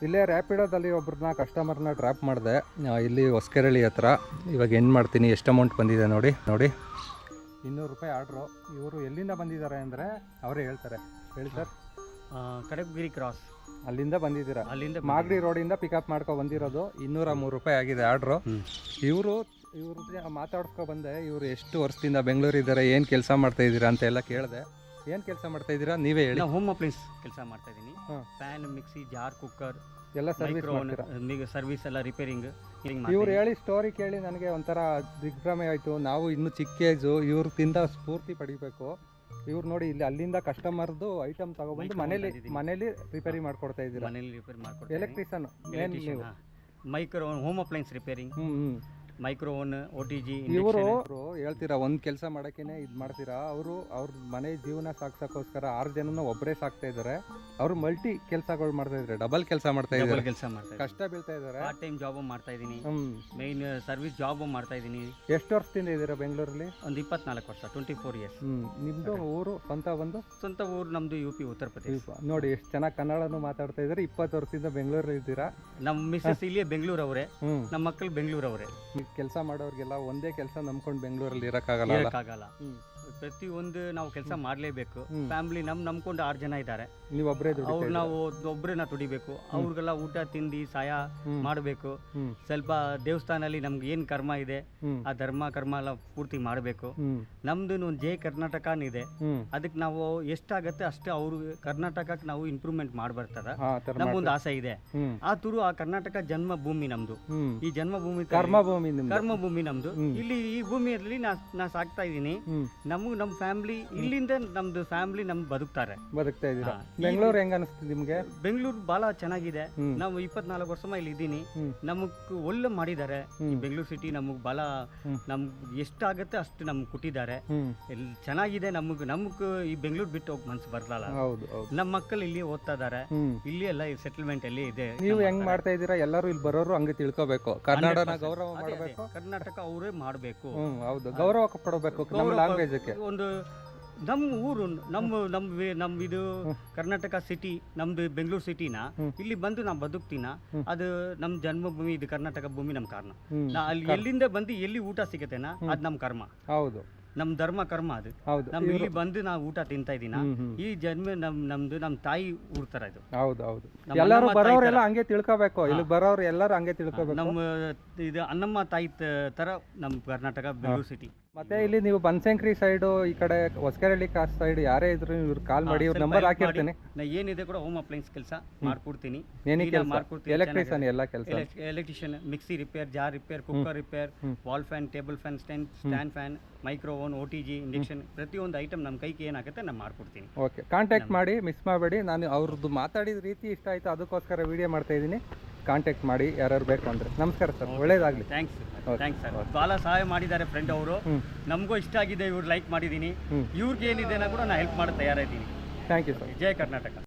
ಇಲ್ಲೇ ರ್ಯಾಪಿಡೋದಲ್ಲಿ ಒಬ್ರನ್ನ ಕಸ್ಟಮರ್ನ ಡ್ರಾಪ್ ಮಾಡಿದೆ ಇಲ್ಲಿ ಹೊಸಕೆರಳಿ ಹತ್ರ. ಇವಾಗ ಏನು ಮಾಡ್ತೀನಿ, ಎಷ್ಟು ಅಮೌಂಟ್ ಬಂದಿದೆ ನೋಡಿ 200 ರೂಪಾಯಿ ಆರ್ಡ್ರು. ಇವರು ಎಲ್ಲಿಂದ ಬಂದಿದ್ದಾರೆ ಅಂದರೆ ಅವರೇ ಹೇಳ್ತಾರೆ. ಹೇಳಿ ಸರ್. ಕಡಬಗಿರಿ ಕ್ರಾಸ್ ಅಲ್ಲಿಂದ ಬಂದಿದ್ದೀರಾ? ಅಲ್ಲಿಂದ ಮಾಗಡಿ ರೋಡಿಂದ ಪಿಕಪ್ ಮಾಡ್ಕೊ ಬಂದಿರೋದು. 203 ರೂಪಾಯಿ ಆಗಿದೆ ಆರ್ಡ್ರು. ಇವ್ರ ಮಾತಾಡ್ಕೊ ಬಂದೆ, ಇವರು ಎಷ್ಟು ವರ್ಷದಿಂದ ಬೆಂಗಳೂರಿದ್ದಾರೆ, ಏನು ಕೆಲಸ ಮಾಡ್ತಾಯಿದ್ದೀರಾ ಅಂತ ಎಲ್ಲ ಕೇಳಿದೆ. ಏನು ಕೆಲಸ ಮಾಡ್ತಾಯಿದ್ದೀರಾ ನೀವೇ ಹೇಳಿ. ನಾವು ಹೋಮ್ ಅಪ್ಲೈನ್ಸ್ ಕೆಲಸ ಮಾಡ್ತಾ ಇದ್ದೀನಿ. ಫ್ಯಾನ್, ಮಿಕ್ಸಿ, ಜಾರ್, ಕುಕ್ಕರ್ ಎಲ್ಲ ಸರ್ವಿಸ್ ಸರ್ವಿಸ್ ಎಲ್ಲ ರಿಪೇರಿಂಗ್. ಇವ್ರು ಹೇಳಿ ಸ್ಟೋರಿ ಕೇಳಿ ನನಗೆ ಒಂಥರ ದಿಗ್ಭ್ರಮೆ ಆಯಿತು. ನಾವು ಇನ್ನೂ ಚಿಕ್ಕ ಏಜು, ಇವ್ರದಿಂದ ಸ್ಫೂರ್ತಿ ಪಡಿಬೇಕು. ಇವ್ರು ನೋಡಿ ಇಲ್ಲಿ ಅಲ್ಲಿಂದ ಕಸ್ಟಮರ್ದು ಐಟಮ್ ತಗೊಬಂದು ಮನೇಲಿ ರಿಪೇರಿ ಮಾಡ್ಕೊಡ್ತಾ ಇದ್ದೀರಾ? ಮನೇಲಿ ರಿಪೇರಿ ಮಾಡ್ಕೊಡ್ತೀವಿ. Electrician micro home appliances repairing, micro own, OTG. ಇವರು ಹೇಳ್ತೀರಾ ಒಂದು ಕೆಲಸ ಮಾಡೋಕ್ಕೇನೆ ಇದು ಮಾಡ್ತೀರಾ. ಅವ್ರ ಮನೆ ಜೀವನ ಸಾಕ್ಸೋಕ್ಕೋಸ್ಕರ 6 ಜನನ ಒಬ್ಬರೇ ಸಾಕ್ತಾ ಇದ್ದಾರೆ. ಅವರು ಮಲ್ಟಿ ಕೆಲಸಗಳು ಮಾಡ್ತಾ ಇದ್ದಾರೆ, ಡಬಲ್ ಕೆಲಸ ಮಾಡ್ತಾ ಇದ್ದಾರೆ, ಕಷ್ಟ ಬೀಳ್ತಾ ಇದ್ದಾರೆ. ಪಾರ್ಟ್ ಟೈಮ್ ಜಾಬ್ ಮಾಡ್ತಾ ಇದ್ದೀನಿ, ಮೈನ್ ಸರ್ವಿಸ್ ಜಾಬ್ ಮಾಡ್ತಾ ಇದ್ದೀನಿ. ಎಷ್ಟು ವರ್ಷದಿಂದ ಇದ್ದೀರಾ ಬೆಂಗಳೂರಲ್ಲಿ? ಒಂದು 24 ವರ್ಷ, 24 ಇಯರ್ಸ್. ನಿಮ್ಮದು ಊರು ಸ್ವಂತ ಊರು ನಮ್ಮದು UP, ಉತ್ತರ ಪ್ರದೇಶ. ನೋಡಿ ಎಷ್ಟು ಚೆನ್ನಾಗಿ ಕನ್ನಡನೂ ಮಾತಾಡ್ತಾ ಇದ್ದಾರೆ. 20 ವರ್ಷದಿಂದ ಬೆಂಗಳೂರಲ್ಲಿ ಇದ್ದೀರಾ. ನಮ್ಮ ಮಿಸ್ಸಸ್ ಇಲ್ಲಿಯೇ ಬೆಂಗಳೂರವರೇ, ನಮ್ಮ ಮಕ್ಕಳು ಬೆಂಗಳೂರವರೇ. ಕೆಲಸ ಮಾಡೋರಿಗೆಲ್ಲ ಒಂದೇ ಕೆಲಸ ನಂಬ್ಕೊಂಡು ಬೆಂಗಳೂರಲ್ಲಿ ಇರೋಕ್ಕಾಗಲ್ಲ. ಪ್ರತಿಯೊಂದು ನಾವು ಕೆಲಸ ಮಾಡಲೇಬೇಕು. ಫ್ಯಾಮಿಲಿ ನಂಬ್ಕೊಂಡು 6 ಜನ ಇದ್ದಾರೆ. ನೀವು ನಾವು ಒಬ್ಬರನ್ನ ದುಡಿಬೇಕು. ಅವ್ರಿಗೆಲ್ಲ ಊಟ ತಿಂಡಿ ಸಹಾಯ ಮಾಡಬೇಕು. ಸ್ವಲ್ಪ ದೇವಸ್ಥಾನಲ್ಲಿ ನಮ್ಗೆ ಏನು ಕರ್ಮ ಇದೆ ಆ ಕರ್ಮ ಎಲ್ಲ ಪೂರ್ತಿ ಮಾಡಬೇಕು. ನಮ್ದು ಒಂದು ಜೈ ಕರ್ನಾಟಕ ಇದೆ, ಅದಕ್ಕೆ ನಾವು ಎಷ್ಟಾಗತ್ತೆ ಅಷ್ಟು ಅವ್ರು ಕರ್ನಾಟಕಕ್ಕೆ ನಾವು ಇಂಪ್ರೂವ್ಮೆಂಟ್ ಮಾಡ್ಬರ್ತಾರ. ನಮ್ಗೊಂದು ಆಸೆ ಇದೆ. ಆ ಕರ್ನಾಟಕ ಜನ್ಮಭೂಮಿ ನಮ್ದು. ಈ ಜನ್ಮಭೂಮಿ ಕರ್ಮಭೂಮಿ ನಮ್ದು. ಇಲ್ಲಿ ಈ ಭೂಮಿಯಲ್ಲಿ ನಾ ಸಾಕ್ತಾ ಇದ್ದೀನಿ. ನಮ್ಮ ಫ್ಯಾಮಿಲಿ ಇಲ್ಲಿಂದ ನಮ್ದು ಫ್ಯಾಮಿಲಿ ಬದುಕ್ತಾ ಇದ್ದೀರಾ. ಬೆಂಗಳೂರು ಹೆಂಗ ಅನಿಸ್ತಿದೆ ನಿಮ್ಗೆ? ಬೆಂಗಳೂರು ಬಹಳ ಚೆನ್ನಾಗಿದೆ. ನಾವು 24 ವರ್ಷ ಇಲ್ಲಿ ಇದ್ದೀನಿ. ನಮಗ್ ಒಳ್ಳೆ ಮಾಡಿದ್ದಾರೆ. ಬೆಂಗಳೂರು ಸಿಟಿ ನಮಗ್ ಬಹಳ ನಮ್ಗೆ ಎಷ್ಟಾಗತ್ತೆ ಅಷ್ಟು ನಮ್ಗೆ ಕೊಟ್ಟಿದ್ದಾರೆ. ಚೆನ್ನಾಗಿದೆ. ನಮಗ್ ಈ ಬೆಂಗಳೂರು ಬಿಟ್ಟು ಹೋಗಿ ಮನ್ಸು ಬರಲ್ಲ. ನಮ್ಮ ಮಕ್ಕಳು ಇಲ್ಲಿ ಓದ್ತಾ ಇದಾರೆ. ಇಲ್ಲಿ ಎಲ್ಲ ಸೆಟಲ್ಮೆಂಟ್ ಅಲ್ಲಿ ಇದೆ. ನೀವು ಹೆಂಗ್ ಮಾಡ್ತಾ ಇದ್ದೀರಾ? ಎಲ್ಲರೂ ಇಲ್ಲಿ ಬರೋರು ಹಂಗೆ ತಿಳ್ಕೋಬೇಕು. ಕನ್ನಡನ ಗೌರವ ಮಾಡಬೇಕು. ಕರ್ನಾಟಕ ಅವರೇ ಮಾಡಬೇಕು. ಹೌದು, ಗೌರವ ಪಡಬೇಕು ನಮ್ಮ ಲ್ಯಾಂಗ್ವೇಜ್ಗೆ. ಒಂದು ನಮ್ಮ ಊರು ನಮ್ಮ ಇದು ಕರ್ನಾಟಕ ಸಿಟಿ, ನಮ್ದು ಬೆಂಗಳೂರು ಸಿಟಿನ ಇಲ್ಲಿ ಬಂದು ನಾವು ಬದುಕ್ತೀನ, ಅದು ನಮ್ಮ ಜನ್ಮಭೂಮಿ, ಇದು ಕರ್ನಾಟಕ ಭೂಮಿ ನಮ್ಮ ಕಾರಣ. ಅಲ್ಲಿ ಎಲ್ಲಿಂದ ಬಂದು ಎಲ್ಲಿ ಊಟ ಸಿಗತ್ತೇನ ಅದು ನಮ್ಮ ಕರ್ಮ. ಹೌದು, ನಮ್ ಧರ್ಮ ಕರ್ಮ ಅದು. ನಮ್ ಇಲ್ಲಿ ಬಂದು ನಾವು ಊಟ ತಿಂತಾ ಇದೀನ. ಈ ಜನ್ಮ ನಮ್ದು ನಮ್ಮ ತಾಯಿ ಊರ್ ತರ ಇದು. ಹೌದು, ಎಲ್ಲರೂ ಬರೋರೆಲ್ಲ ಹಂಗೆ ತಿಳ್ಕೋಬೇಕು. ಇಲ್ಲಿ ಬರೋರು ಎಲ್ಲರೂ ಹಂಗೆ ತಿಳ್ಕೋಬೇಕು. ನಮ್ಮ ಇದು ಅನ್ನಮ್ಮ ತಾಯಿ ತರ ನಮ್ಮ ಕರ್ನಾಟಕ ಬೆಂಗಳೂರು ಸಿಟಿ. ಮತ್ತೆ ಇಲ್ಲಿ ನೀವು ಬನಶಂಕರಿ ಸೈಡು, ಈ ಕಡೆ ಹೊಸಕೆರಳಿ ಕಾಸ್ಟ್ ಸೈಡ್ ಯಾರೇ ಇದ್ರು ಇವ್ರು ಕಾಲ್ ಮಾಡಿ, ಇವ್ರ ನಂಬರ್ ಹಾಕಿರ್ತೀನಿ. ಏನಿದೆ ಕೂಡ ಹೋಮ್ ಅಪ್ಲೈನ್ಸ್ ಕೆಲಸ ಮಾಡ್ಕೊಡ್ತೀನಿ. ಎಲೆಕ್ಟ್ರಿಷಿಯನ್ ಎಲ್ಲ ಕೆಲಸ, electrician, mixie repair, jar repair, cooker repair, wall fan, table fan, stand fan, micro own, OTG, induction, ಪ್ರತಿಯೊಂದು ಐಟಮ್ ನಮ್ಮ ಕೈಗೆ ಏನಾಗುತ್ತೆ ನಾನು ಮಾಡ್ಕೊಡ್ತೀನಿ. ಓಕೆ, ಕಾಂಟ್ಯಾಕ್ಟ್ ಮಾಡಿ, ಮಿಸ್ ಮಾಡಬೇಡಿ. ನಾನು ಅವ್ರದ್ದು ಮಾತಾಡಿದ ರೀತಿ ಇಷ್ಟ ಆಯಿತು, ಅದಕ್ಕೋಸ್ಕರ ವಿಡಿಯೋ ಮಾಡ್ತಾ ಇದ್ದೀನಿ. ಕಾಂಟ್ಯಾಕ್ಟ್ ಮಾಡಿ ಯಾರು ಬೇಕು ಅಂದರೆ. ನಮಸ್ಕಾರ ಸರ್, ಒಳ್ಳೇದಾಗಲಿ. Thanks sir. ಭಾಳ ಸಹಾಯ ಮಾಡಿದ್ದಾರೆ ಫ್ರೆಂಡ್ ಅವರು. ನಮಗೂ ಇಷ್ಟ ಆಗಿದೆ, ಇವ್ರು ಲೈಕ್ ಮಾಡಿದ್ದೀನಿ. ಇವ್ರಿಗೆ ಏನಿದೆ ಕೂಡ ನಾನು ಹೆಲ್ಪ್ ಮಾಡಿ ತಯಾರಿದ್ದೀನಿ. Thank you sir. ಜೈ ಕರ್ನಾಟಕ.